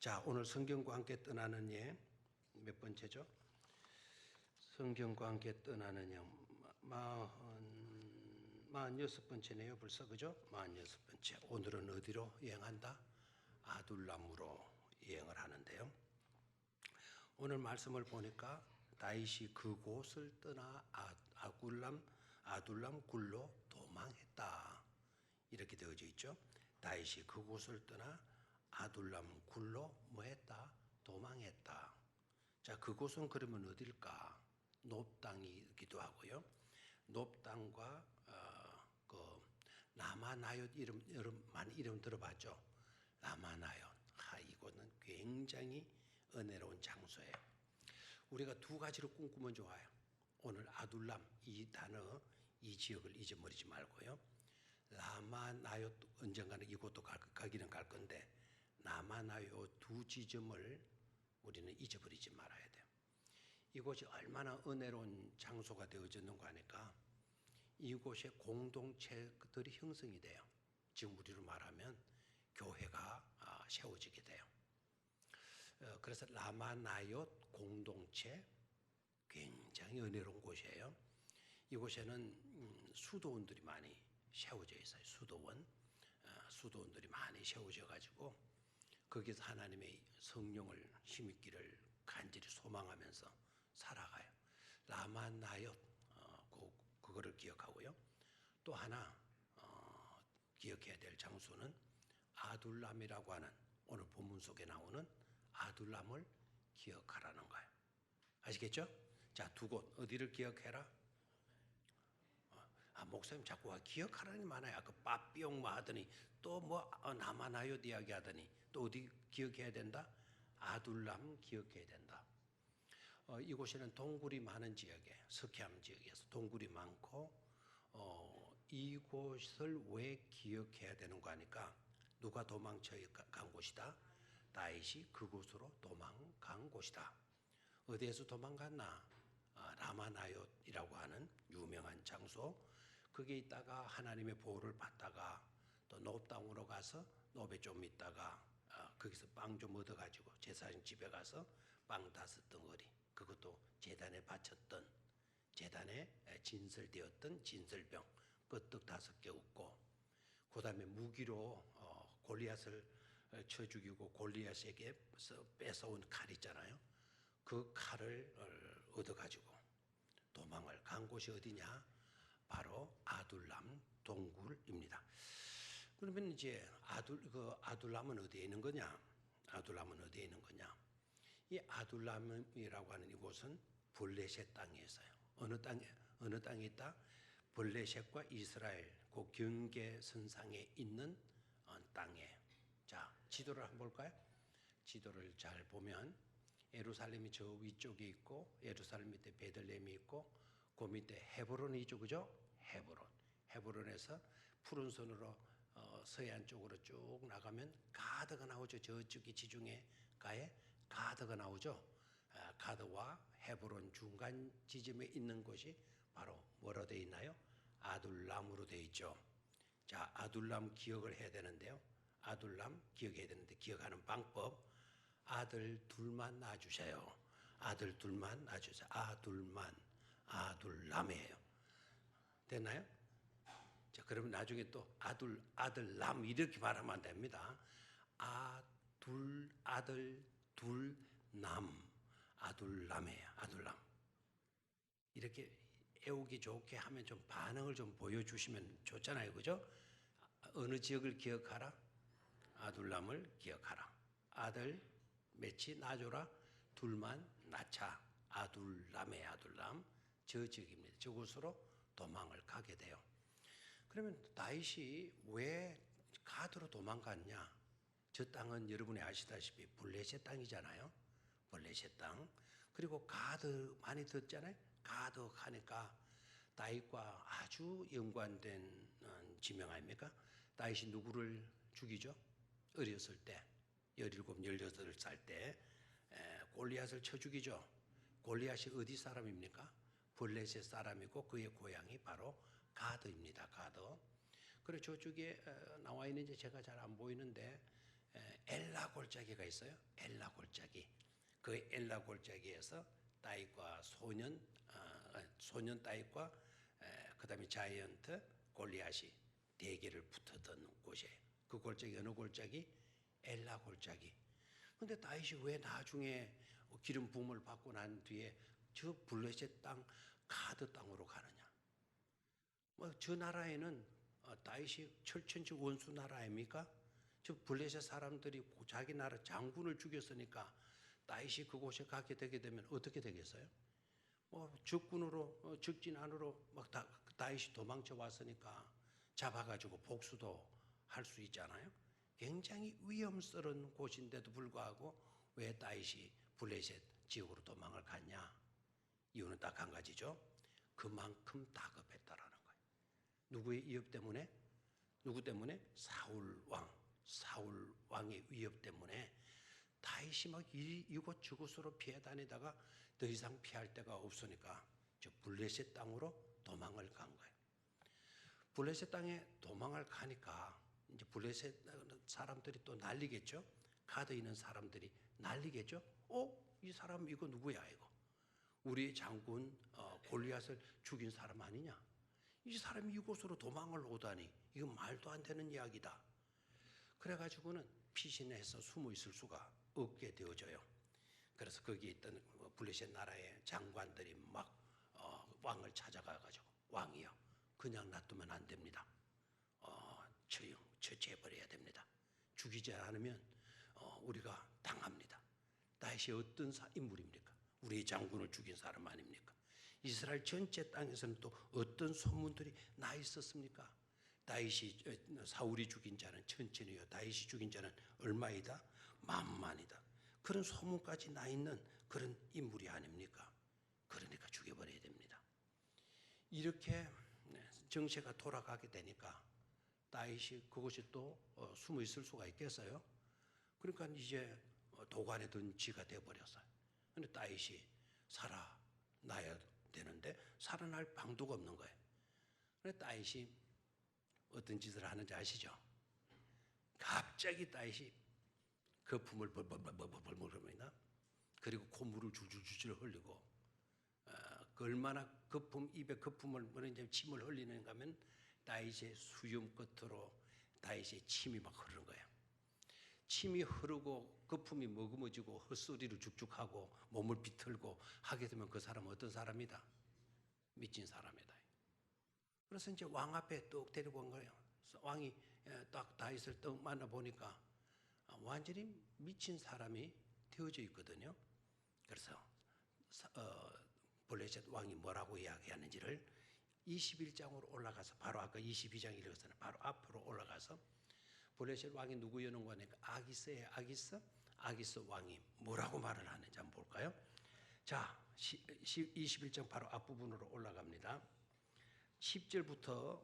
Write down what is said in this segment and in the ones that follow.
자, 오늘 성경과 함께 떠나는 여행 몇 번째죠? 성경과 함께 떠나는 여행 46번째네요. 벌써 그죠? 46번째. 오늘은 어디로 여행한다? 아둘람으로 여행을 하는데요. 오늘 말씀을 보니까 다윗이 그곳을 떠나 아둘람 굴로 도망했다. 이렇게 되어져 있죠. 다윗이 그곳을 떠나 아둘람 굴로 뭐 했다? 도망했다. 자, 그곳은 그러면 어딜까? 놉 땅이기도 하고요. 놉 땅과 그 라마나옳 이름 들어봤죠? 라마나옳. 이곳은 굉장히 은혜로운 장소예요. 우리가 두 가지를 꿈꾸면 좋아요. 오늘 아둘람 이 단어, 이 지역을 잊어버리지 말고요. 라마나옳 언젠가는 이곳도 가기는 갈 건데 라마나옳 두 지점을 우리는 잊어버리지 말아야 돼요. 이곳이 얼마나 은혜로운 장소가 되어졌는가 하니까 이곳에 공동체들이 형성이 돼요. 지금 우리로 말하면 교회가 세워지게 돼요. 그래서 라마나옳 공동체 굉장히 은혜로운 곳이에요. 이곳에는 수도원들이 많이 세워져 있어요. 수도원들이 많이 세워져 가지고 거기서 하나님의 성령을 힘있기를 간절히 소망하면서 살아가요. 라마나옳 그거를 기억하고요. 또 하나 기억해야 될 장소는 아둘람이라고 하는 오늘 본문 속에 나오는 아둘람을 기억하라는 거예요. 아시겠죠? 자, 두 곳 어디를 기억해라? 목사님 자꾸 기억하라니 많아요. 아까 빠삐용 하더니 또 라마나옳 이야기 하더니 또 어디 기억해야 된다? 아둘람 기억해야 된다. 이곳에는 동굴이 많은 지역에 스키암 지역에서 동굴이 많고 이곳을 왜 기억해야 되는가 하니까 누가 도망쳐 간 곳이다? 다윗이 그곳으로 도망간 곳이다. 어디에서 도망갔나? 라마나옳이라고 하는 유명한 장소. 거기에 있다가 하나님의 보호를 받다가 또 놉 땅으로 가서 놉에 좀 있다가 거기서 빵 좀 얻어가지고 제사장 집에 가서 빵 5덩어리, 그것도 제단에 바쳤던, 제단에 진설되었던 진설병 끄떡 5개 얻고, 그 다음에 무기로 골리앗을 쳐 죽이고 골리앗에게 뺏어온 칼 있잖아요. 그 칼을 얻어가지고 도망을 간 곳이 어디냐? 바로 아둘람 동굴입니다. 그러면 이제 아둘람은 어디에 있는 거냐? 아둘람은 어디에 있는 거냐? 이 아둘람이라고 하는 이곳은 블레셋 땅에 있어요. 어느 땅에 있다? 블레셋과 이스라엘 그 경계선상에 있는 땅에. 자, 지도를 한번 볼까요? 지도를 잘 보면 예루살렘이 저 위쪽에 있고 예루살렘 밑에 베들레헴이 있고 그 밑에 헤브론이 있죠, 그죠? 헤브론에서 푸른 선으로 서해안 쪽으로 쭉 나가면 가드가 나오죠. 저쪽이 지중해 가에 가드가 나오죠. 가드와 헤브론 중간 지점에 있는 곳이 바로 뭐로 되어 있나요? 아둘람으로 되어 있죠. 자, 아둘람 기억을 해야 되는데요. 아둘람 기억해야 되는데 기억하는 방법, 아들 둘만 낳아주세요. 아들 둘만 낳아주세요. 아둘람이에요. 됐나요? 자, 그러면 나중에 또 아들람 이렇게 말하면 안 됩니다. 아들 둘남, 아둘람이에요. 아둘람. 이렇게 애우기 좋게 하면 좀 반응을 좀 보여주시면 좋잖아요, 그죠? 어느 지역을 기억하라? 아둘람을 기억하라. 아들 몇이 낳아줘라? 둘만 낳자. 아둘람의 아둘람. 저 지역입니다. 저곳으로 도망을 가게 돼요. 그러면 다윗이 왜 가드로 도망갔냐? 저 땅은 여러분이 아시다시피 블레셋 땅이잖아요. 블레셋 땅. 그리고 가드 많이 듣잖아요. 가드 하니까 다윗과 아주 연관된 지명 아닙니까? 다윗이 누구를 죽이죠? 어렸을 때 17, 18살 때 골리앗을 쳐 죽이죠. 골리앗이 어디 사람입니까? 블레셋 사람이고 그의 고향이 바로 가드입니다. 가드. 그리고 저쪽에 나와 있는지 제가 잘 안 보이는데 엘라 골짜기가 있어요. 엘라 골짜기. 그 엘라 골짜기에서 다윗과 소년 다윗과 그다음에 자이언트 골리앗이 대결을 붙었던 곳이에요. 그 골짜기 어느 골짜기? 엘라 골짜기. 근데 다윗이 왜 나중에 기름 부음을 받고 난 뒤에 저 블레셋 땅 가드 땅으로 가느냐? 저 나라에는 다윗이 철천지 원수 나라 아닙니까? 저 블레셋 사람들이 자기 나라 장군을 죽였으니까 다윗이 그곳에 가게 되게 되면 어떻게 되겠어요? 적군으로 적진 안으로 막 다윗이 도망쳐 왔으니까 잡아가지고 복수도 할 수 있잖아요. 굉장히 위험스러운 곳인데도 불구하고 왜 다윗이 블레셋 지역으로 도망을 갔냐? 이유는 딱 한 가지죠. 그만큼 다급했다라는 거예요. 누구의 위협 때문에? 누구 때문에? 사울 왕의 위협 때문에 다윗이 막 이곳저곳으로 피해 다니다가 더 이상 피할 데가 없으니까 저 블레셋 땅으로 도망을 간 거예요. 블레셋 땅에 도망을 가니까 이제 블레셋 사람들이 또 난리겠죠. 가드 있는 사람들이 난리겠죠. 이 사람 이거 누구야 이거? 우리 장군 골리앗을 죽인 사람 아니냐? 이 사람이 이곳으로 도망을 오다니 이거 말도 안 되는 이야기다. 그래가지고는 피신해서 숨어 있을 수가 없게 되어져요. 그래서 거기에 있던 블레셋 나라의 장관들이 막 왕을 찾아가가지고 왕이요, 그냥 놔두면 안 됩니다. 처치해버려야 됩니다. 죽이지 않으면 우리가 당합니다. 다윗이 어떤 인물입니까? 우리 장군을 죽인 사람 아닙니까? 이스라엘 전체 땅에서는 또 어떤 소문들이 나 있었습니까? 다윗이 사울이 죽인 자는 천천히요, 다윗이 죽인 자는 얼마이다? 만만이다. 그런 소문까지 나 있는 그런 인물이 아닙니까? 그러니까 죽여버려야 됩니다. 이렇게 정세가 돌아가게 되니까 다윗이 그곳에 또 숨어 있을 수가 있겠어요? 그러니까 이제 도관에 든 쥐가 되어버렸어요. 그런데 다윗이 살아나야 되는데 살아날 방도가 없는 거예요. 그래서 다윗이 어떤 짓을 하는지 아시죠? 갑자기 다윗이 거품을 벌벌벌벌벌 흘립니다. 그리고 콧물을 줄줄줄 흘리고 그 얼마나 입에 거품을 이제 침을 흘리는가 하면 다윗의 수염 끝으로 다윗의 침이 막 흐르는 거예요. 침이 흐르고 거품이 머금어지고 헛소리를 죽죽하고 몸을 비틀고 하게 되면 그 사람은 어떤 사람이다? 미친 사람이다. 그래서 이제 왕 앞에 뚝 데리고 온 거예요. 왕이 딱 다윗을 딱 만나보니까 완전히 미친 사람이 되어져 있거든요. 그래서 블레셋 왕이 뭐라고 이야기하는지를 21장으로 올라가서 바로 아까 22장 읽었잖아요. 바로 앞으로 올라가서 블레셋 왕이 누구였는 거니까 아기스예요. 아기스 왕이 뭐라고 말을 하는지 한번 볼까요? 자, 21장 바로 앞부분으로 올라갑니다. 10절부터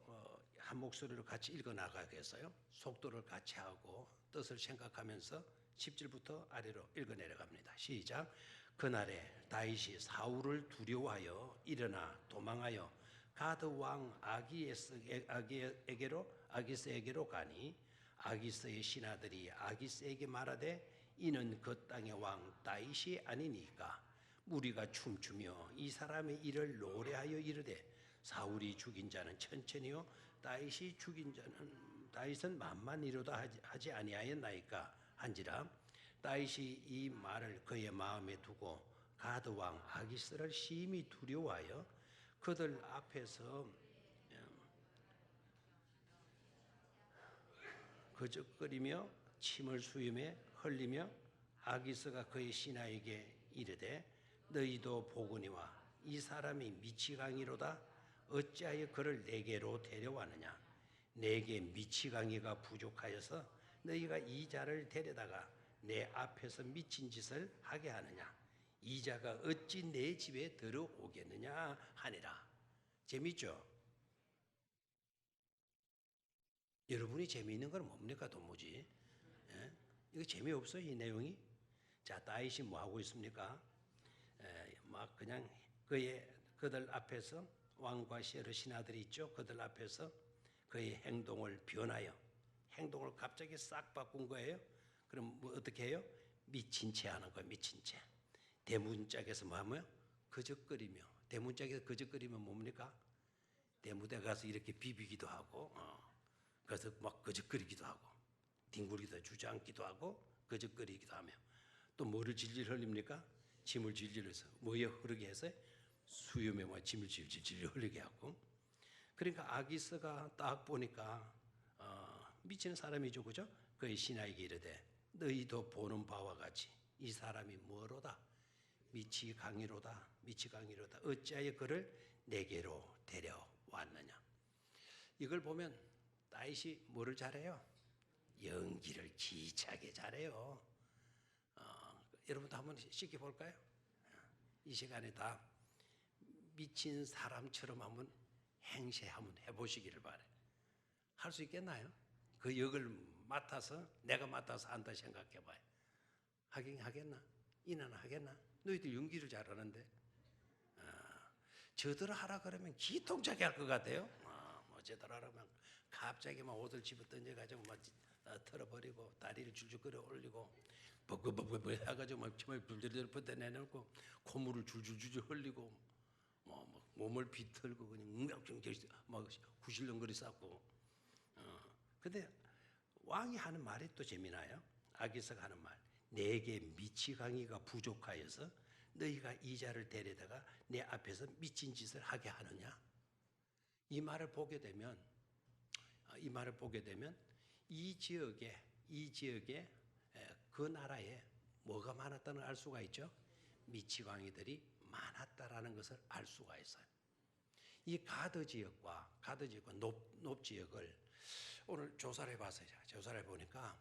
한 목소리로 같이 읽어 나가겠어요? 속도를 같이 하고 뜻을 생각하면서 10절부터 아래로 읽어 내려갑니다. 시작. 그날에 다윗이 사울을 두려워하여 일어나 도망하여 가드 왕 아기스에게로 가니 아기스의 신하들이 아기스에게 말하되 이는 그 땅의 왕 다윗이 아니니까 무리가 춤추며 이 사람의 일을 노래하여 이르되 사울이 죽인 자는 천천히요 다윗이 죽인 자는 다윗은 만만이로다 하지 아니하였나이까 한지라. 다윗이 이 말을 그의 마음에 두고 가드 왕 아기스를 심히 두려워하여 그들 앞에서 거적거리며 침을 수염에 흘리며 아기스가 그의 신하에게 이르되 너희도 보거니와 이 사람이 미치광이로다. 어찌하여 그를 내게로 데려왔느냐? 내게 미치광이가 부족하여서 너희가 이 자를 데려다가 내 앞에서 미친 짓을 하게 하느냐? 이 자가 어찌 내 집에 들어오겠느냐 하니라. 재미있죠? 여러분이 재미있는 건 뭡니까 도무지? 예? 이거 재미없어요 이 내용이? 자, 다윗이 뭐 하고 있습니까? 막 그냥 그들 앞에서 왕과 여러 신하들이 있죠. 그들 앞에서 그의 행동을 변하여 행동을 갑자기 싹 바꾼 거예요. 그럼 뭐 어떻게 해요? 미친 채 하는 거예요. 미친 채. 대문짝에서 뭐 하며? 거적거리며. 대문짝에서 거적거리면 뭡니까? 대무대 가서 이렇게 비비기도 하고, 그래서 막 거적거리기도 하고, 뒹굴기도 주저앉기도 하고, 거적거리기도 하며, 또 뭐를 질질 흘립니까? 침을 질질 흘려서 뭐에 흐르게 해서 수염에 뭐 침을 질질 흘리게 하고. 그러니까 아기스가 딱 보니까 미치는 사람이죠, 그죠? 그의 신하에게 이르되 너희도 보는 바와 같이 이 사람이 뭐로다? 미치 강이로다. 미치 강이로다. 어찌하여 그를 내게로 데려왔느냐? 이걸 보면 다윗이 뭐를 잘해요? 연기를 기차게 잘해요. 여러분도 한번 쉽게 볼까요? 이 시간에 다 미친 사람처럼 한번 행세 한번 해보시기를 바래. 할 수 있겠나요? 그 역을 맡아서 내가 맡아서 한다 생각해봐요. 하긴 하겠나? 이나는 하겠나? 너희들 연기를 잘하는데 저들 하라 그러면 기통차게 할 것 같아요. 뭐 저들 하라면 갑자기 막 옷을 집어 던져가지고 막 털어버리고 다리를 줄줄 끌어 올리고 버벅버벅 해가지고 막 침을 불들들 뻗어내놓고 콧물을 줄줄줄 흘리고 뭐 몸을 비틀고 그냥 웅장충 막 구실렁거리 쌓고. 근데 왕이 하는 말이 또 재미나요. 아기스가 하는 말. 내게 미치광이가 부족하여서 너희가 이 자를 데려다가 내 앞에서 미친 짓을 하게 하느냐? 이 말을 보게 되면 이 지역에 그 나라에 뭐가 많았다는 걸 알 수가 있죠. 미치광이들이 많았다라는 것을 알 수가 있어요. 이 가드 지역과 높 지역을 오늘 조사를 해봤어요. 조사를 해보니까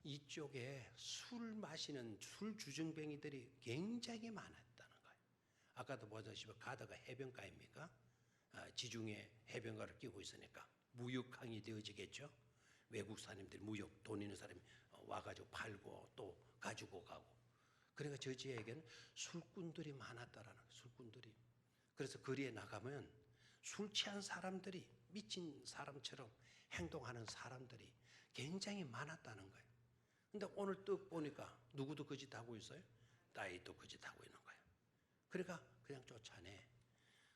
이쪽에 술 마시는 술 주정뱅이들이 굉장히 많았다는 거예요. 아까도 보다시피 가드가 해변가입니까? 지중해 해변가를 끼고 있으니까 무역항이 되어지겠죠. 외국 사람들이 무역 돈 있는 사람이 와가지고 팔고 또 가지고 가고. 그러니까 저 지역에는 술꾼들이 많았다라는 거예요. 술꾼들이. 그래서 거리에 나가면 술 취한 사람들이 미친 사람처럼 행동하는 사람들이 굉장히 많았다는 거예요. 근데 오늘 떡 보니까 누구도 그 짓 하고 있어요? 다윗도 그 짓 하고 있는 거예요. 그러니까 그냥 쫓아내.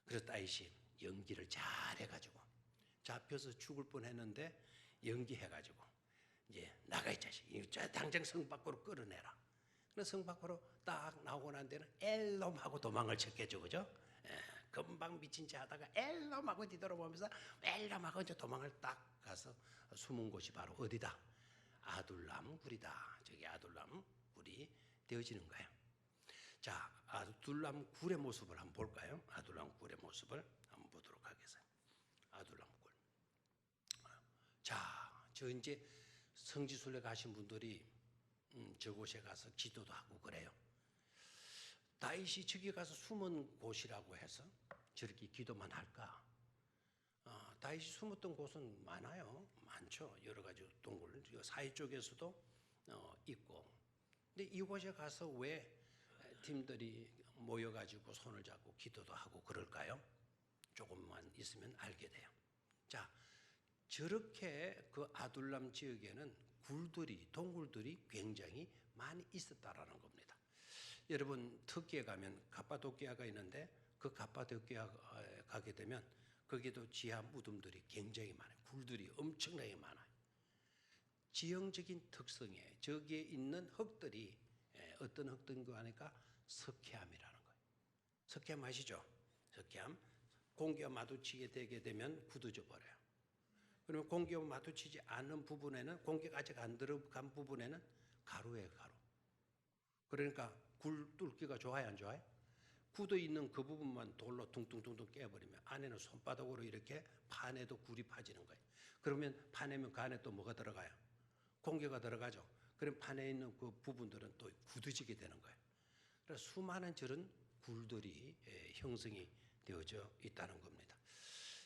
그래서 다윗이 연기를 잘 해가지고 잡혀서 죽을 뻔했는데 연기해가지고 이제 나가 이 자식, 당장 성 밖으로 끌어내라. 그래서 성 밖으로 딱 나오고 난 데는 엘롬하고 도망을 쳤겠죠, 그죠? 금방 미친 체 하다가 엘롬하고 뒤돌아보면서 엘롬하고 이제 도망을 딱 가서 숨은 곳이 바로 어디다? 아둘람 굴이다. 저기 아둘람 굴이 되어지는 거예요. 자, 아둘람 굴의 모습을 한번 볼까요? 아둘람 굴의 모습을 한번 보도록 하겠습니다. 아둘람 굴. 자, 저 이제 성지순례 가신 분들이 저곳에 가서 기도도 하고 그래요. 다윗이 저기 가서 숨은 곳이라고 해서 저렇게 기도만 할까? 다윗이 숨었던 곳은 많죠. 여러 가지 동굴, 사해 쪽에서도 있고. 근데 이곳에 가서 왜 팀들이 모여가지고 손을 잡고 기도도 하고 그럴까요? 조금만 있으면 알게 돼요. 자, 저렇게 그 아둘람 지역에는 동굴들이 굉장히 많이 있었다라는 겁니다. 여러분 터키에 가면 갑바도키아가 있는데 그 갑바도키아 가게 되면 거기도 지하 무덤들이 굉장히 많아요. 굴들이 엄청나게 많아요. 지형적인 특성에 저기에 있는 흙들이 어떤 흙들인가 하니까 석회암이라는 거예요. 석회암 아시죠? 석회암. 공기와 마주치게 되게 되면 굳어져 버려요. 그러면 공기와 마주치지 않는 부분에는 공기가 아직 안 들어간 부분에는 가루예요, 가루. 그러니까 굴 뚫기가 좋아요, 안 좋아요? 굳어 있는 그 부분만 돌로 둥둥둥둥 깨버리면 안에는 손바닥으로 이렇게 판에도 굴이 파지는 거예요. 그러면 파내면 그 안에 또 뭐가 들어가요? 공기가 들어가죠. 그럼 판에 있는 그 부분들은 또 굳어지게 되는 거예요. 그래서 수많은 저런 굴들이 형성이 되어져 있다는 겁니다.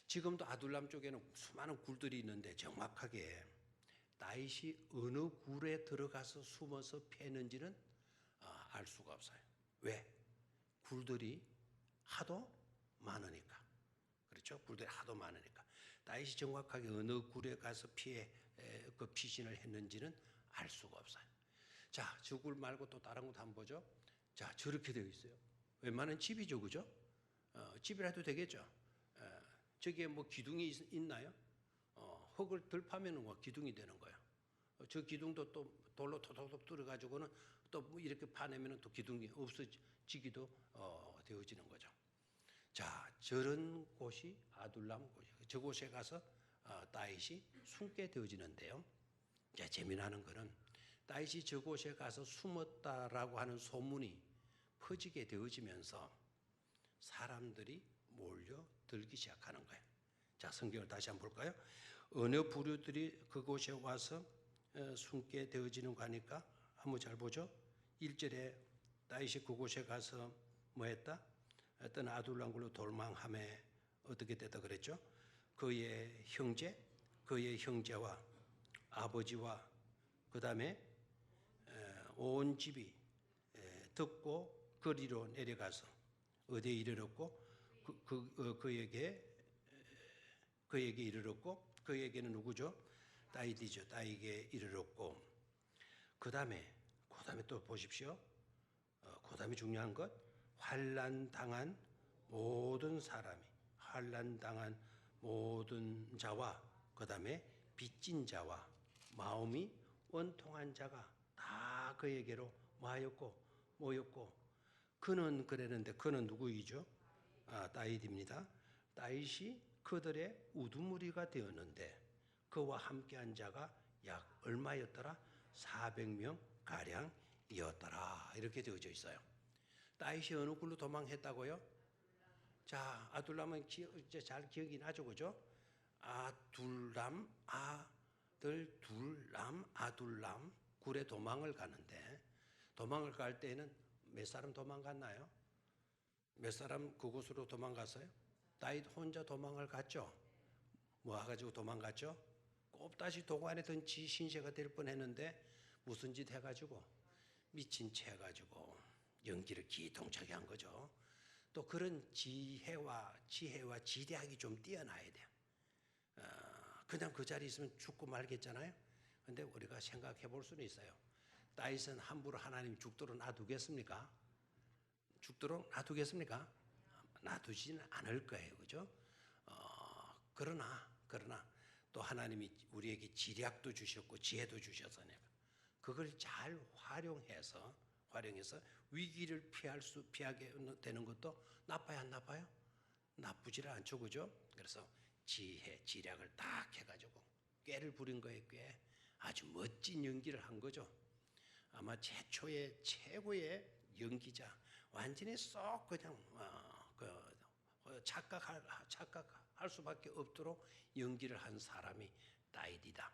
지금도 아둘람 쪽에는 수많은 굴들이 있는데 정확하게 다윗이 어느 굴에 들어가서 숨어서 패는지는 알 수가 없어요. 왜? 굴들이 하도 많으니까. 그렇죠? 굴들이 하도 많으니까. 다윗이 정확하게 어느 굴에 가서 피신을 했는지는 알 수가 없어요. 자, 저굴 말고 또 다른 것도 한번 보죠. 자, 저렇게 되어 있어요. 웬만한 집이죠, 그죠? 집이라도 되겠죠. 저기에 뭐 기둥이 있나요? 흙을 덜 파면은 뭐 기둥이 되는 거예요. 저 기둥도 또 돌로 토독토독 뚫어가지고는 또 뭐 이렇게 파내면은 또 기둥이 없어지기도 되어지는 거죠. 자, 저런 곳이 아둘람 곳이에요. 저곳에 가서 다윗이 숨게 되어지는데요. 이제 재미나는 거는 다윗이 저곳에 가서 숨었다라고 하는 소문이 퍼지게 되어지면서 사람들이 몰려들기 시작하는 거예요. 자, 성경을 다시 한번 볼까요? 어느 부류들이 그곳에 와서 숨게 되어지는가 하니까 한번 잘 보죠. 1절에 다윗이 그곳에 가서 뭐 했다? 어떤 아둘람굴로 도망함에 어떻게 됐다 그랬죠? 그의 형제와 아버지와 그 다음에 온 집이 듣고 거리로 내려가서 어디에 이르렀고 그에게 이르렀고 그에게는 누구죠? 다윗이죠. 다윗에게 이르렀고 그 다음에 또 보십시오. 그 다음에 중요한 것 환난 당한 모든 자와 그 다음에 빚진 자와 마음이 원통한 자가 다 그에게로 모였고 그는 그랬는데 그는 누구이죠? 다윗입니다. 다윗이 그들의 우두머리가 되었는데 그와 함께한 자가 약 얼마였더라? 400명 가량이었더라. 이렇게 되어져 있어요. 다윗이 어느 굴로 도망했다고요? 자, 아둘람은 이제 잘 기억이 나죠, 그죠? 아둘람 굴에 도망을 가는데 도망을 갈 때에는 몇 사람 도망갔나요? 몇 사람 그곳으로 도망갔어요? 다윗 혼자 도망을 갔죠. 뭐 해가지고 도망갔죠? 꼽다시 도관에 든지 신세가 될 뻔했는데 무슨 짓 해가지고 미친 채 해가지고 연기를 기통차게 한 거죠. 또 그런 지혜와 지략이 좀 뛰어나야 돼요. 그냥 그 자리에 있으면 죽고 말겠잖아요. 근데 우리가 생각해 볼 수는 있어요. 다윗은 함부로 하나님 죽도록 놔두겠습니까? 놔두지는 않을 거예요. 그죠? 그러나 또 하나님이 우리에게 지략도 주셨고 지혜도 주셨으니까 그걸 잘 활용해서 위기를 피하게 되는 것도 나빠요, 안 나빠요? 나쁘지를 않죠, 그죠? 그래서 지략을 딱 해가지고 꾀를 부린 거예요, 꽤. 아주 멋진 연기를 한 거죠. 아마 최고의 연기자, 완전히 쏙 그냥 착각할 수밖에 없도록 연기를 한 사람이 다윗이다.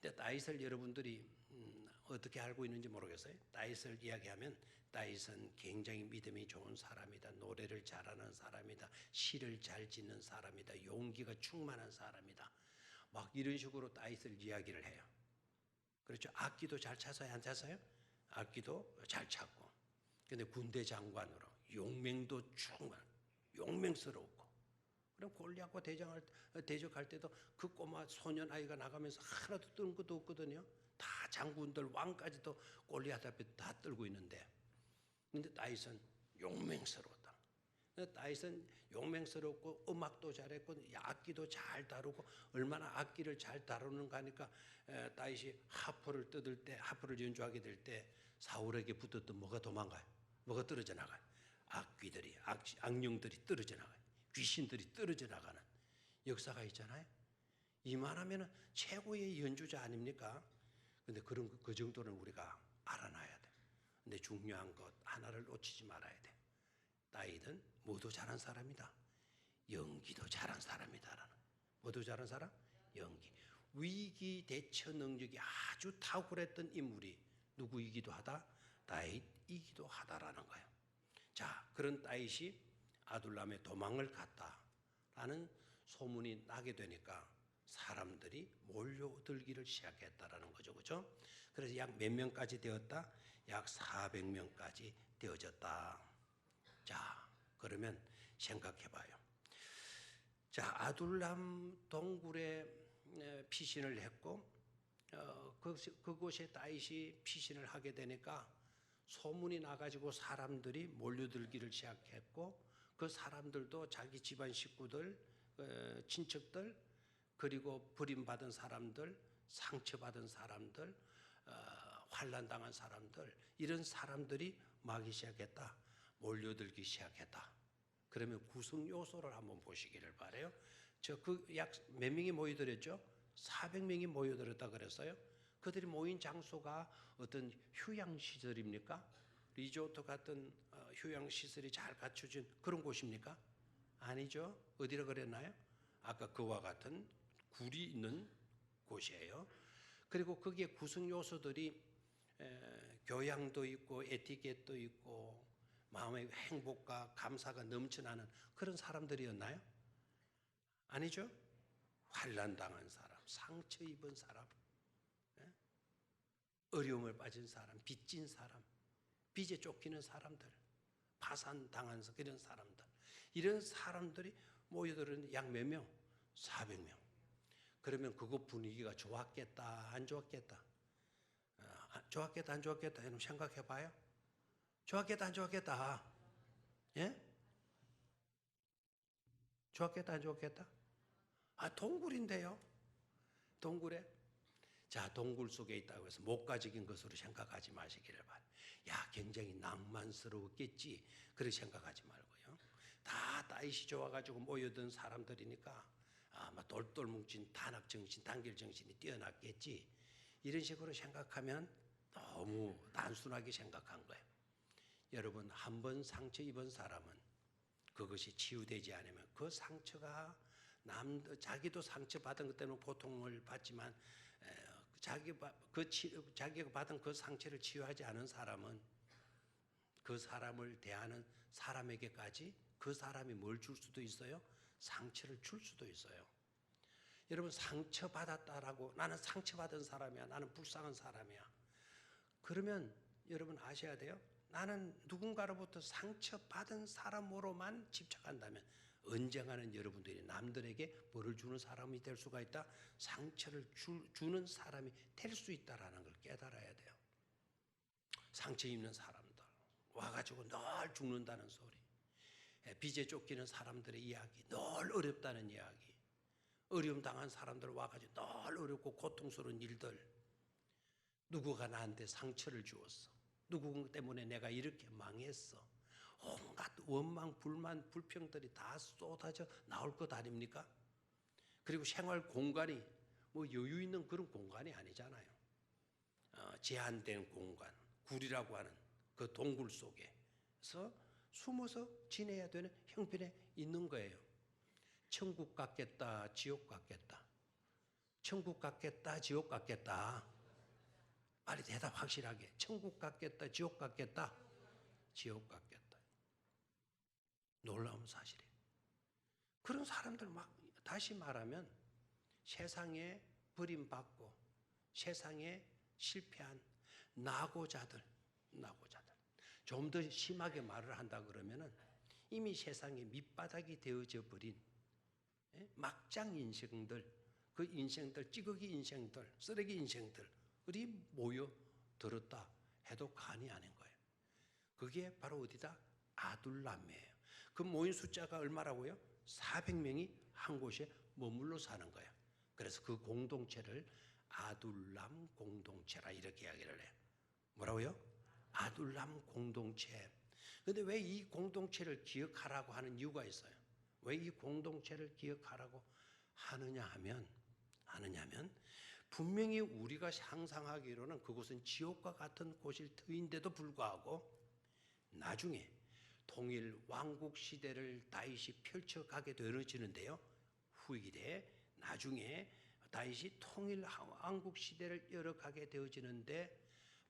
근데 다윗을 여러분들이 어떻게 알고 있는지 모르겠어요. 다윗을 이야기하면 다윗은 굉장히 믿음이 좋은 사람이다. 노래를 잘하는 사람이다. 시를 잘 짓는 사람이다. 용기가 충만한 사람이다. 막 이런 식으로 다윗을 이야기를 해요. 그렇죠. 악기도 잘 찾아요, 안 찾아요? 악기도 잘 찾고. 근데 군대 장관으로 용맹도 충만, 용맹스럽고. 그럼 골리앗과 대적할 때도 그 꼬마 소년 아이가 나가면서 하나도 뜬 것도 없거든요. 다 장군들 왕까지도 골리앗 앞에 다 떨고 있는데, 근데 다윗은 용맹스러웠다. 다윗은 용맹스럽고 음악도 잘했고 악기도 잘 다루고 얼마나 악기를 잘 다루는가 하니까 다윗이 하프를 연주하게 될 때 사울에게 붙었던 뭐가 도망가요? 뭐가 떨어져 나가요? 악령들이 떨어져 나가요. 귀신들이 떨어져 나가는 역사가 있잖아요. 이만하면 최고의 연주자 아닙니까? 근데 그 정도는 우리가 알아놔야 돼. 근데 중요한 것 하나를 놓치지 말아야 돼. 다윗은 모두 잘한 사람이다. 연기도 잘한 사람이다라는. 모두 잘한 사람? 연기. 위기 대처 능력이 아주 탁월했던 인물이 누구이기도 하다? 다윗이기도 하다라는 거예요. 자, 그런 다윗이 아둘람에 도망을 갔다라는 소문이 나게 되니까 사람들이 몰려들기를 시작했다라는 거죠. 그죠? 그래서 약 몇 명까지 되었다? 약 400명까지 되어졌다. 자, 그러면 생각해 봐요. 자, 아둘람 동굴에 피신을 했고 그곳에 다윗이 피신을 하게 되니까 소문이 나가지고 사람들이 몰려들기를 시작했고, 그 사람들도 자기 집안 식구들, 친척들, 그리고 버림받은 사람들, 상처받은 사람들, 환난당한 사람들, 이런 사람들이 막기 시작했다. 몰려들기 시작했다. 그러면 구성 요소를 한번 보시기를 바라요. 저 그 약 몇 명이 모여들었죠? 400명이 모여들었다 그랬어요. 그들이 모인 장소가 어떤 휴양시설입니까? 리조트 같은 휴양시설이 잘 갖춰진 그런 곳입니까? 아니죠. 어디라 그랬나요? 아까 그와 같은 굴이 있는 곳이에요. 그리고 거기에 구성 요소들이 교양도 있고 에티켓도 있고 마음의 행복과 감사가 넘쳐나는 그런 사람들이었나요? 아니죠. 환난당한 사람, 상처 입은 사람, 어려움을 빠진 사람, 빚진 사람, 빚에 쫓기는 사람들, 파산당한 그런 사람들, 이런 사람들이 모여들은 약 몇 명? 400명. 그러면 그곳 분위기가 좋았겠다, 안 좋았겠다? 좋았겠다, 안 좋았겠다? 여러분 생각해 봐요. 좋았겠다, 안 좋았겠다? 예? 좋았겠다, 안 좋았겠다? 동굴인데요. 동굴에. 자, 동굴 속에 있다고 해서 목가적인 것으로 생각하지 마시기를 바랍니다. 야, 굉장히 낭만스러웠겠지. 그렇게 생각하지 말고요. 다 다윗이 좋아가지고 모여든 사람들이니까 아마 돌돌 뭉친 단합정신, 단결정신이 뛰어났겠지. 이런 식으로 생각하면 너무 단순하게 생각한 거예요. 여러분, 한 번 상처 입은 사람은 그것이 치유되지 않으면 그 상처가 자기도 상처받은 것 때문에 고통을 받지만 자기가 받은 그 상처를 치유하지 않은 사람은 그 사람을 대하는 사람에게까지 그 사람이 뭘 줄 수도 있어요? 상처를 줄 수도 있어요. 여러분, 상처받았다라고 나는 상처받은 사람이야, 나는 불쌍한 사람이야, 그러면 여러분 아셔야 돼요. 나는 누군가로부터 상처받은 사람으로만 집착한다면 언젠가는 여러분들이 남들에게 뭐를 주는 사람이 될 수가 있다. 상처를 주는 사람이 될 수 있다라는 걸 깨달아야 돼요. 상처 입는 사람들 와가지고 늘 죽는다는 소리, 빚에 쫓기는 사람들의 이야기, 늘 어렵다는 이야기, 어려움 당한 사람들 와가지고 늘 어렵고 고통스러운 일들, 누구가 나한테 상처를 주었어, 누구 때문에 내가 이렇게 망했어, 온갖 원망, 불만, 불평들이 다 쏟아져 나올 것 아닙니까? 그리고 생활 공간이 뭐 여유 있는 그런 공간이 아니잖아요. 제한된 공간, 굴이라고 하는 그 동굴 속에서 숨어서 지내야 되는 형편에 있는 거예요. 천국 같겠다, 지옥 같겠다. 천국 같겠다, 지옥 같겠다. 빨리 대답 확실하게. 천국 같겠다, 지옥 같겠다. 지옥 같겠다. 놀라운 사실이에요. 그런 사람들 다시 말하면 세상에 버림받고 세상에 실패한 낙오자들. 좀 더 심하게 말을 한다 그러면은 이미 세상에 밑바닥이 되어져 버린 막장 인생들, 그 인생들, 찌꺼기 인생들, 쓰레기 인생들이 모여 들었다 해도 과언이 아닌 거예요. 그게 바로 어디다? 아둘람이에요. 그 모인 숫자가 얼마라고요? 400명이 한 곳에 머물러 사는 거예요. 그래서 그 공동체를 아둘람 공동체라 이렇게 이야기를 해요. 뭐라고요? 아둘람 공동체. 근데 왜 이 공동체를 기억하라고 하는 이유가 있어요. 왜 이 공동체를 기억하라고 하느냐 하면 분명히 우리가 상상하기로는 그곳은 지옥과 같은 곳일 터인데도 불구하고 나중에 통일 왕국 시대를 다윗이 펼쳐가게 되어지는데요. 후일에 나중에 다윗이 통일 왕국 시대를 열어가게 되어지는데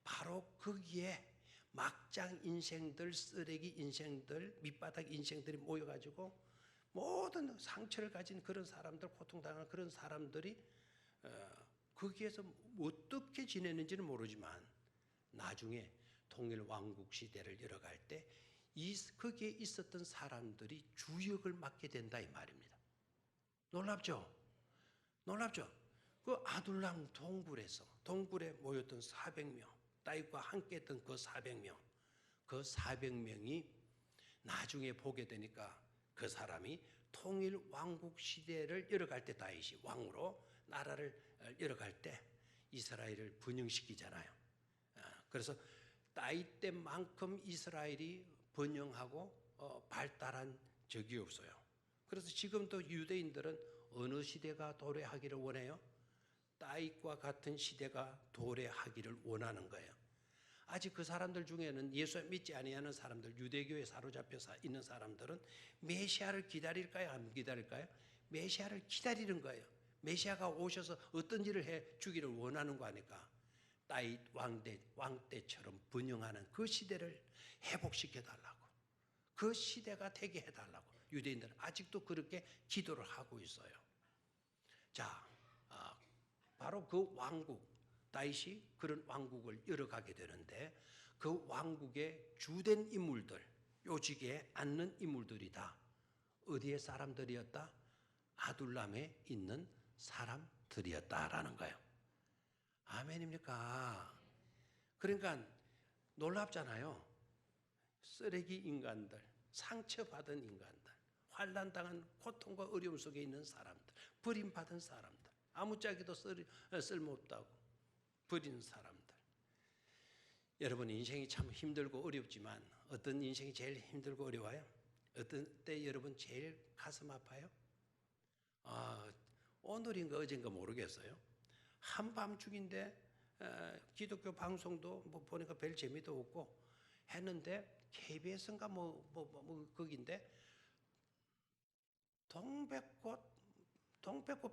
바로 거기에 막장 인생들, 쓰레기 인생들, 밑바닥 인생들이 모여가지고 모든 상처를 가진 그런 사람들, 고통당하는 그런 사람들이 거기에서 어떻게 지내는지는 모르지만 나중에 통일 왕국 시대를 열어갈 때 거기에 있었던 사람들이 주역을 맡게 된다 이 말입니다. 놀랍죠? 그 아둘람 동굴에 모였던 400명, 다윗과 함께 했던 그 400명이 나중에 보게 되니까 그 사람이 통일 왕국 시대를 열어갈 때 다윗이 왕으로 나라를 열어갈 때 이스라엘을 번영시키잖아요. 그래서 다윗 때만큼 이스라엘이 번영하고 발달한 적이 없어요. 그래서 지금도 유대인들은 어느 시대가 도래하기를 원해요? 다윗과 같은 시대가 도래하기를 원하는 거예요. 아직 그 사람들 중에는 예수 믿지 아니하는 사람들, 유대교에 사로잡혀 있는 사람들은 메시아를 기다릴까요? 안 기다릴까요? 메시아를 기다리는 거예요. 메시아가 오셔서 어떤 일을 해 주기를 원하는 거 아닐까? 다윗 왕 때처럼 번영하는 그 시대를 회복시켜 달라고, 그 시대가 되게 해달라고 유대인들은 아직도 그렇게 기도를 하고 있어요. 자, 바로 그 왕국, 다윗이 그런 왕국을 열어가게 되는데 그 왕국의 주된 인물들, 요직에 앉는 인물들이 다 어디의 사람들이었다? 아둘람에 있는 사람들이었다라는 거예요. 아멘입니까? 그러니까 놀랍잖아요. 쓰레기 인간들, 상처받은 인간들, 환난당한 고통과 어려움 속에 있는 사람들, 버림받은 사람들, 아무짝에도 쓸모없다고 버린 사람들. 여러분, 인생이 참 힘들고 어렵지만 어떤 인생이 제일 힘들고 어려워요? 어떤 때 여러분 제일 가슴 아파요? 오늘인가 어젠가 모르겠어요. 한밤중인데 기독교 방송도 뭐 보니까 별 재미도 없고 했는데 KBS인가 거긴데 동백꽃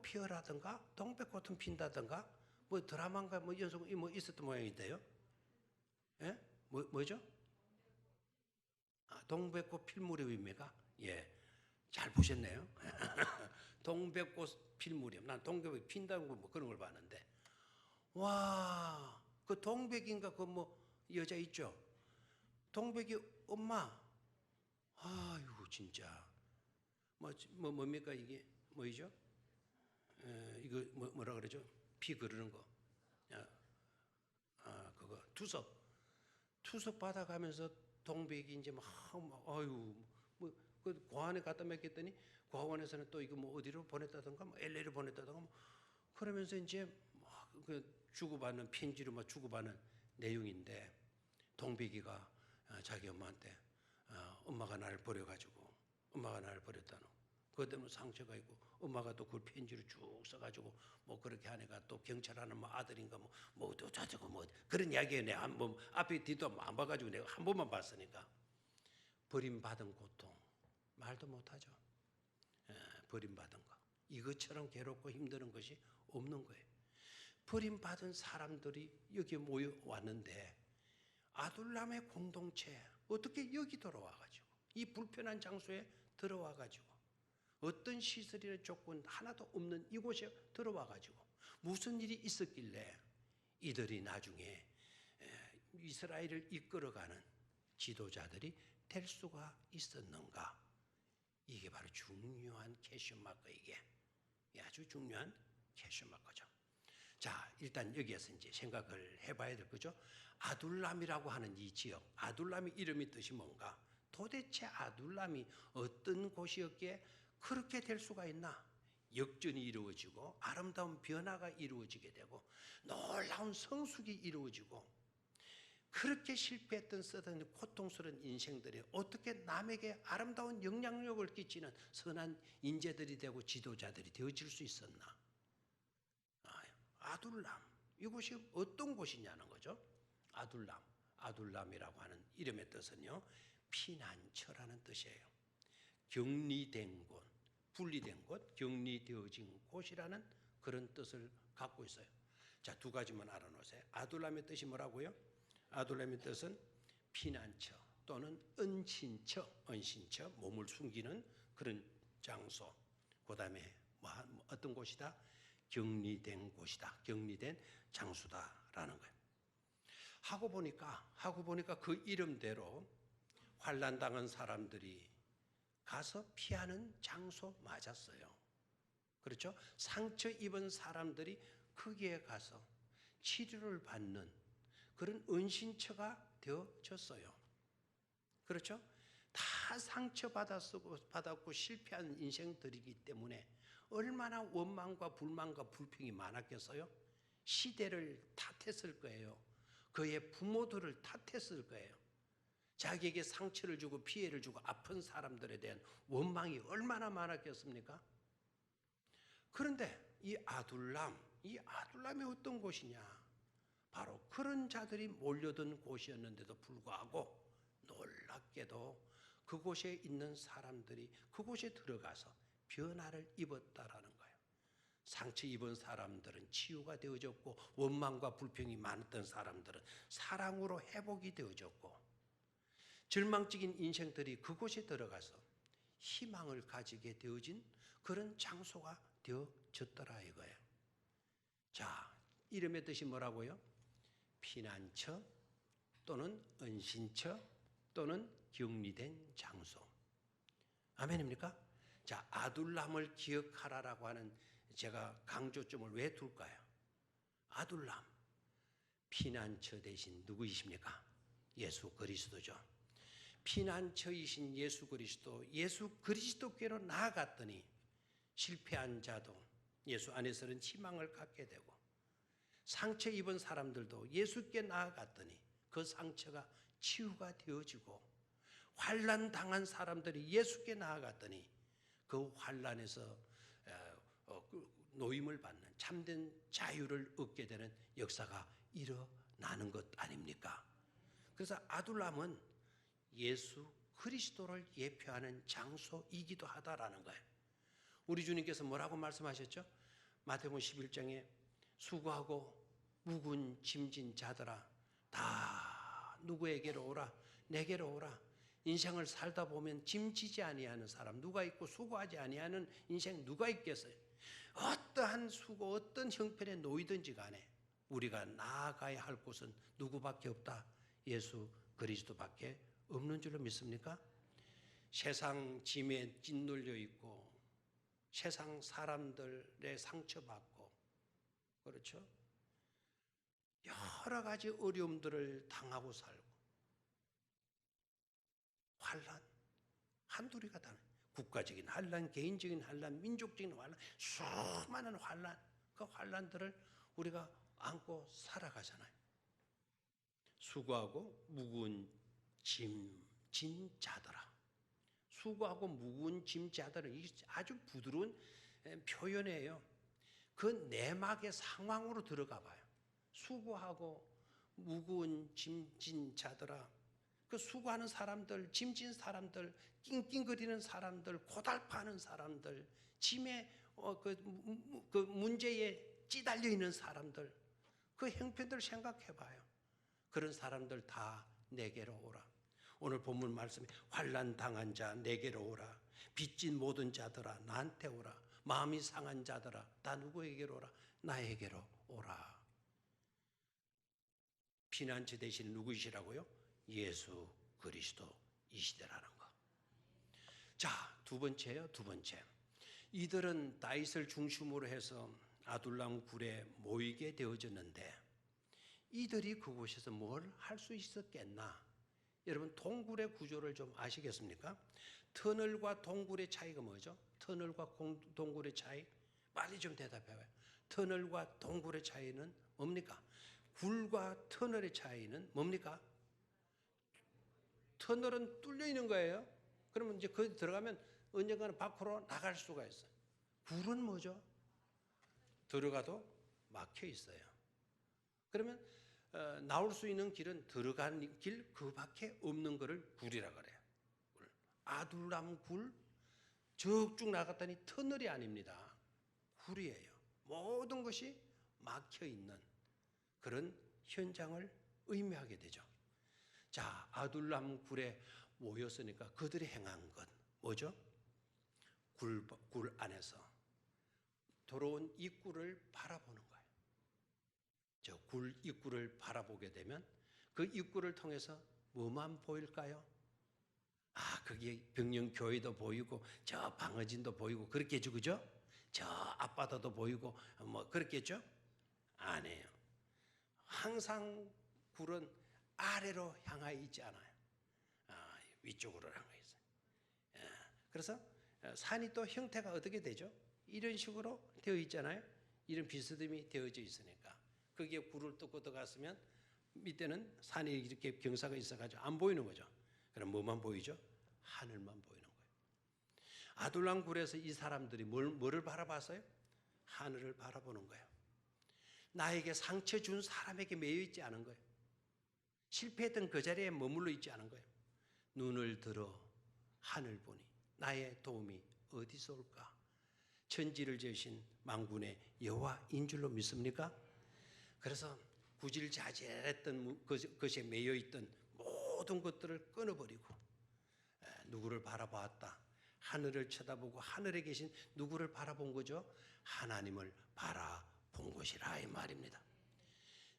피어라든가 동백꽃은 핀다든가 뭐 드라마인가 뭐 연속 뭐 있었던 모양인데요. 예? 뭐죠? 동백꽃 필 무렵입니까? 예, 잘 보셨네요. 동백꽃 필 무렵. 난 동백꽃 핀다는 거 뭐 그런 걸 봤는데, 와, 그 동백인가 그 뭐 여자 있죠? 동백이 엄마. 아이고 진짜 뭡니까 이게 뭐이죠? 이거 뭐라 그러죠? 피 그르는 거. 그거 투석 받아가면서 동백이 이제 막 아유 그 고아원에 갖다 맡겼더니 고아원에서는 또 이거 뭐 어디로 보냈다던가 뭐 LA로 보냈다던가 뭐 그러면서 이제 막 그 주고받는 편지로 막 주고받는 내용인데 동백이가 자기 엄마한테 엄마가 나를 버려가지고 엄마가 나를 버렸다노. 그것 때문에 상처가 있고 엄마가 또 그 편지를 쭉 써가지고 뭐 그렇게 하니까 또 경찰하는 뭐 아들인가 뭐 어쩌고 뭐 그런 이야기에 내가 뭐 앞에 뒤도 안 봐가지고 내가 한 번만 봤으니까 버림받은 고통 말도 못하죠. 버림받은 거 이것처럼 괴롭고 힘든 것이 없는 거예요. 버림받은 사람들이 여기 모여 왔는데 아둘람의 공동체 어떻게 여기 들어와가지고 이 불편한 장소에 들어와가지고 어떤 시설이나 조건 하나도 없는 이곳에 들어와가지고 무슨 일이 있었길래 이들이 나중에 이스라엘을 이끌어가는 지도자들이 될 수가 있었는가? 이게 바로 중요한 퀘스천마크, 이게 아주 중요한 퀘스천마크죠. 자, 일단 여기에서 이제 생각을 해봐야 될 거죠. 아둘람이라고 하는 이 지역, 아둘람의 이름의 뜻이 뭔가? 도대체 아둘람이 어떤 곳이었기에 그렇게 될 수가 있나? 역전이 이루어지고 아름다운 변화가 이루어지게 되고 놀라운 성숙이 이루어지고 그렇게 실패했던 쓰던 고통스러운 인생들이 어떻게 남에게 아름다운 영향력을 끼치는 선한 인재들이 되고 지도자들이 되어질 수 있었나? 아둘람, 이곳이 어떤 곳이냐는 거죠. 아둘람이라고 하는 이름의 뜻은요, 피난처라는 뜻이에요. 격리된 곳, 분리된 곳, 격리되어진 곳이라는 그런 뜻을 갖고 있어요. 자, 두 가지만 알아놓으세요. 아둘람의 뜻이 뭐라고요? 아둘람의 뜻은 피난처 또는 은신처, 몸을 숨기는 그런 장소. 그 다음에 어떤 곳이다? 격리된 곳이다. 격리된 장소다라는 거예요. 하고 보니까 그 이름대로 환난당한 사람들이 가서 피하는 장소 맞았어요. 그렇죠? 상처 입은 사람들이 거기에 가서 치료를 받는 그런 은신처가 되어졌어요. 그렇죠? 다 상처받았고 실패한 인생들이기 때문에 얼마나 원망과 불만과 불평이 많았겠어요? 시대를 탓했을 거예요. 그의 부모들을 탓했을 거예요. 자기에게 상처를 주고 피해를 주고 아픈 사람들에 대한 원망이 얼마나 많았겠습니까? 그런데 이 아둘람이 어떤 곳이냐? 바로 그런 자들이 몰려든 곳이었는데도 불구하고 놀랍게도 그곳에 있는 사람들이 그곳에 들어가서 변화를 입었다라는 거예요. 상처 입은 사람들은 치유가 되어졌고, 원망과 불평이 많았던 사람들은 사랑으로 회복이 되어졌고, 절망적인 인생들이 그곳에 들어가서 희망을 가지게 되어진 그런 장소가 되어졌더라 이거예요. 자, 이름의 뜻이 뭐라고요? 피난처 또는 은신처 또는 격리된 장소. 아멘입니까? 자, 아둘람을 기억하라라고 하는 제가 강조점을 왜 둘까요? 아둘람, 피난처 대신 누구이십니까? 예수 그리스도죠. 피난처이신 예수 그리스도께로 나아갔더니 실패한 자도 예수 안에서는 희망을 갖게 되고, 상처 입은 사람들도 예수께 나아갔더니 그 상처가 치유가 되어지고, 환난 당한 사람들이 예수께 나아갔더니 그 환난에서 노임을 받는 참된 자유를 얻게 되는 역사가 일어나는 것 아닙니까? 그래서 아둘람은 예수 그리스도를 예표하는 장소이기도 하다라는 거예요. 우리 주님께서 뭐라고 말씀하셨죠? 마태복음 11장에 수고하고 무거운 짐진 자들아 다 누구에게로 오라, 내게로 오라. 인생을 살다 보면 짐지지 아니하는 사람 누가 있고 수고하지 아니하는 인생 누가 있겠어요? 어떠한 수고, 어떤 형편에 놓이든지 간에 우리가 나아가야 할 곳은 누구밖에 없다. 예수 그리스도밖에 없는 줄로 믿습니까? 세상 짐에 짓눌려 있고, 세상 사람들의 상처받고, 그렇죠? 여러 가지 어려움들을 당하고 살고, 환난 한둘이가 다, 국가적인 환난, 개인적인 환난, 민족적인 환난, 수많은 환난, 그 환난들을 우리가 안고 살아가잖아요. 수고하고 무거운 짐진 자들아. 수고하고 무거운 짐 자들은 이게 아주 부드러운 표현이에요. 그 내막의 상황으로 들어가 봐요. 수고하고 무거운 짐진 자들아. 그 수고하는 사람들, 짐진 사람들, 낑낑거리는 사람들, 고달파하는 사람들, 짐의 그 문제에 찌달려 있는 사람들, 그 형편들 생각해 봐요. 그런 사람들 다 내게로 오라. 오늘 본문 말씀에 환난 당한 자 내게로 오라. 빚진 모든 자들아 나한테 오라. 마음이 상한 자들아 다 누구에게로 오라? 나에게로 오라. 피난처 대신 누구이시라고요? 예수 그리스도이시더라는 거. 자, 두 번째요. 이들은 다윗을 중심으로 해서 아둘람 굴에 모이게 되어졌는데 이들이 그곳에서 뭘 할 수 있었겠나? 여러분 동굴의 구조를 좀 아시겠습니까? 터널과 동굴의 차이가 뭐죠? 터널과 동굴의 차이? 빨리 좀 대답해봐요. 터널과 동굴의 차이는 뭡니까? 굴과 터널의 차이는 뭡니까? 터널은 뚫려 있는 거예요. 그러면 이제 거기 들어가면 언젠가는 밖으로 나갈 수가 있어요. 굴은 뭐죠? 들어가도 막혀 있어요. 그러면 나올 수 있는 길은 들어간 길 그밖에 없는 것을 굴이라 그래요. 아둘람 굴 쭉쭉 나갔더니 터널이 아닙니다. 굴이에요. 모든 것이 막혀 있는 그런 현장을 의미하게 되죠. 자, 아둘람 굴에 모였으니까 그들이 행한 것 뭐죠? 굴 안에서 들어온 입구를 바라보는 거예요. 저 굴 입구를 바라보게 되면 그 입구를 통해서 뭐만 보일까요? 아, 거기에 병영교회도 보이고 저 방어진도 보이고 그렇겠죠, 그죠? 저 앞바다도 보이고 뭐 그렇겠죠? 아니에요. 항상 굴은 아래로 향하여 있지 않아요. 위쪽으로 향하여 있어요. 그래서 산이 또 형태가 어떻게 되죠? 이런 식으로 되어 있잖아요. 이런 비스듬히 되어져 있으니까 거기에 굴을 뚫고 들어갔으면 밑에는 산이 이렇게 경사가 있어가지고 안 보이는 거죠. 그럼 뭐만 보이죠? 하늘만 보이는 거예요. 아둘람 굴에서 이 사람들이 뭐를 바라봤어요? 하늘을 바라보는 거예요. 나에게 상처 준 사람에게 매여 있지 않은 거예요. 실패했던 그 자리에 머물러 있지 않은 거예요. 눈을 들어 하늘 보니 나의 도움이 어디서 올까? 천지를 지으신 만군의 여호와인 줄로 믿습니까? 그래서 구질자질했던 것에 매여 있던 모든 것들을 끊어버리고 누구를 바라보았다. 하늘을 쳐다보고 하늘에 계신 누구를 바라본 거죠? 하나님을 바라본 것이라 이 말입니다.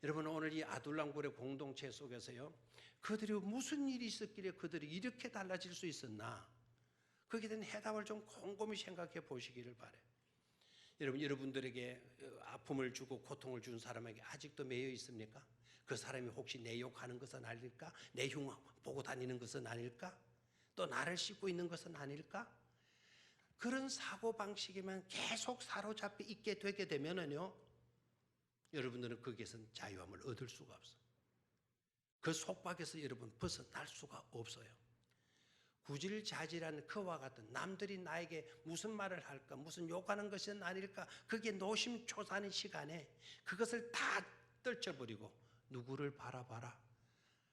여러분, 오늘 이 아둘람굴의 공동체 속에서요, 그들이 무슨 일이 있었길래 그들이 이렇게 달라질 수 있었나? 거기에 대한 해답을 좀 곰곰이 생각해 보시기를 바라요. 여러분, 여러분들에게 아픔을 주고 고통을 준 사람에게 아직도 매여 있습니까? 그 사람이 혹시 내 욕하는 것은 아닐까? 내 흉 보고 다니는 것은 아닐까? 또 나를 씹고 있는 것은 아닐까? 그런 사고방식에만 계속 사로잡혀 있게 되게 되면은요, 여러분들은 거기에서는 자유함을 얻을 수가 없어요. 그 속박에서 여러분 벗어날 수가 없어요. 구질자질한 그와 같은 남들이 나에게 무슨 말을 할까, 무슨 욕하는 것은 아닐까, 그게 노심초사하는 시간에 그것을 다 떨쳐버리고 누구를 바라봐라?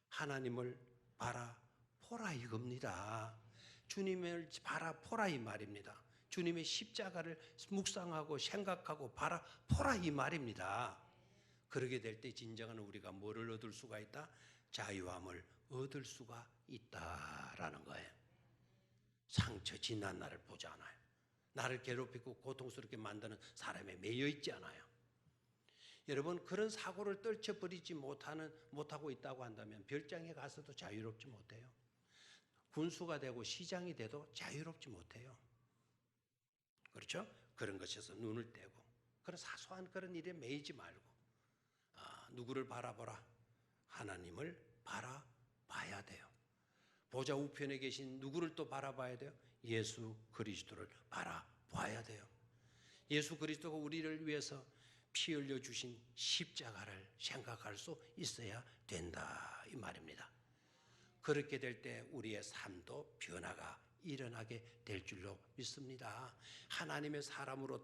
하나님을 바라보라 이겁니다. 주님을 바라보라 이 말입니다. 주님의 십자가를 묵상하고 생각하고 바라보라 이 말입니다. 그러게 될 때 진정한 우리가 뭐를 얻을 수가 있다? 자유함을 얻을 수가 있다라는 거예요. 상처 지난 나를 보지 않아요. 나를 괴롭히고 고통스럽게 만드는 사람에 매여 있지 않아요. 여러분, 그런 사고를 떨쳐버리지 못하고 있다고 한다면 별장에 가서도 자유롭지 못해요. 군수가 되고 시장이 돼도 자유롭지 못해요. 그렇죠? 그런 것에서 눈을 떼고 그런 사소한 그런 일에 매이지 말고 누구를 바라보라? 하나님을 바라봐야 돼요. 보좌 우편에 계신 누구를 또 바라봐야 돼요? 예수 그리스도를 바라봐야 돼요. 예수 그리스도가 우리를 위해서 피 흘려 주신 십자가를 생각할 수 있어야 된다 이 말입니다. 그렇게 될 때 우리의 삶도 변화가 일어나게 될 줄로 믿습니다. 하나님의 사람으로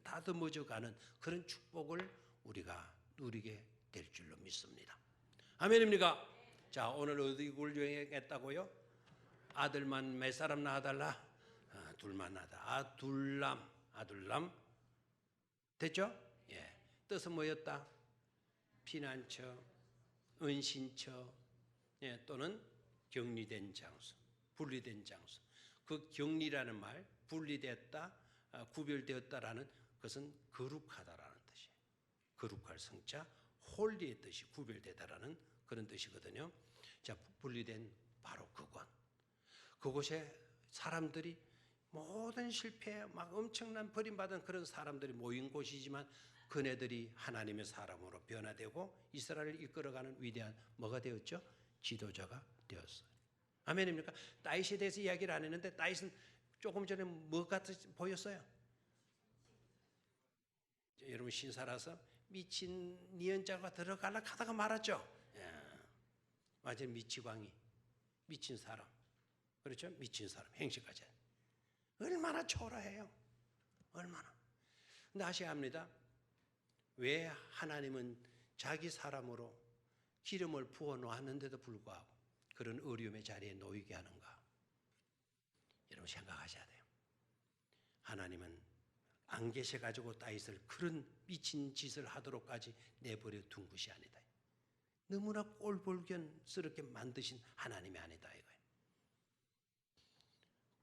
다듬어져가는 그런 축복을 우리가 누리게 될 줄로 믿습니다. 아멘입니까? 자, 오늘 어디 굴 여행했다고요? 아들만 몇 사람 낳아달라? 둘만 낳아다. 아둘람 됐죠? 예. 뜻은 뭐였다? 피난처, 은신처, 예, 또는 격리된 장소, 분리된 장소. 그 격리라는 말, 분리됐다, 구별되었다라는 것은 거룩하다라는 뜻이에요. 거룩할 성자, 홀리의 뜻이 구별되다라는 그런 뜻이거든요. 자, 분리된 바로 그곳. 그곳에 사람들이 모든 실패에 막 엄청난 버림받은 그런 사람들이 모인 곳이지만 그네들이 하나님의 사람으로 변화되고 이스라엘을 이끌어가는 위대한 뭐가 되었죠? 지도자가 되었어요. 아멘입니까? 다윗에 대해서 이야기를 안 했는데 다윗은 조금 전에 뭐 같이 보였어요? 여러분 신사라서 미친 니언자가 들어가려 하다가 말았죠. 완전 미치광이, 미친 사람, 그렇죠? 미친 사람, 행실까지 얼마나 초라해요. 얼마나. 근데 아셔야 합니다. 왜 하나님은 자기 사람으로 기름을 부어 놓았는데도 불구하고 그런 어려움의 자리에 놓이게 하는가? 여러분 생각하셔야 돼요. 하나님은 안 계셔가지고 다윗을 그런 미친 짓을 하도록까지 내버려 둔 것이 아니다. 너무나 꼴불견스럽게 만드신 하나님이 아니다 이거예요.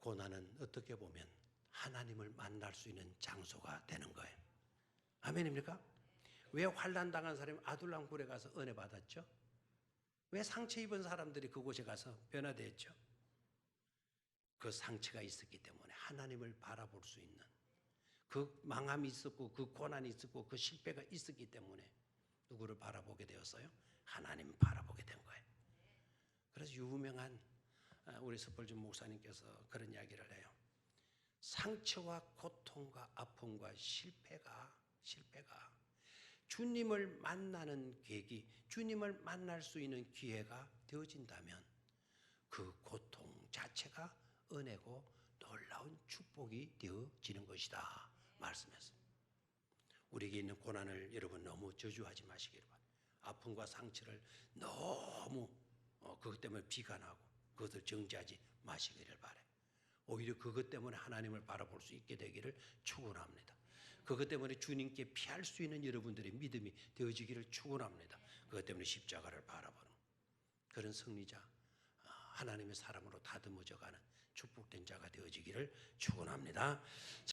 고난은 어떻게 보면 하나님을 만날 수 있는 장소가 되는 거예요. 아멘입니까? 왜 환난 당한 사람이 아둘람 굴에 가서 은혜 받았죠? 왜 상처 입은 사람들이 그곳에 가서 변화됐죠? 그 상처가 있었기 때문에 하나님을 바라볼 수 있는 그 망함이 있었고 그 고난이 있었고 그 실패가 있었기 때문에 누구를 바라보게 되었어요? 하나님 바라보게 된 거예요. 그래서 유명한 우리 스펄전 목사님께서 그런 이야기를 해요. 상처와 고통과 아픔과 실패가 주님을 만나는 계기, 주님을 만날 수 있는 기회가 되어진다면 그 고통 자체가 은혜고 놀라운 축복이 되어지는 것이다 말씀했어요. 우리에게 있는 고난을 여러분 너무 저주하지 마시기를 바랍니다. 아픔과 상처를 너무 그것 때문에 비관하고 그것을 정죄하지 마시기를 바라요. 오히려 그것 때문에 하나님을 바라볼 수 있게 되기를 축원합니다. 그것 때문에 주님께 피할 수 있는 여러분들의 믿음이 되어지기를 축원합니다. 그것 때문에 십자가를 바라보는 그런 승리자, 하나님의 사람으로 다듬어져가는 축복된 자가 되어지기를 축원합니다.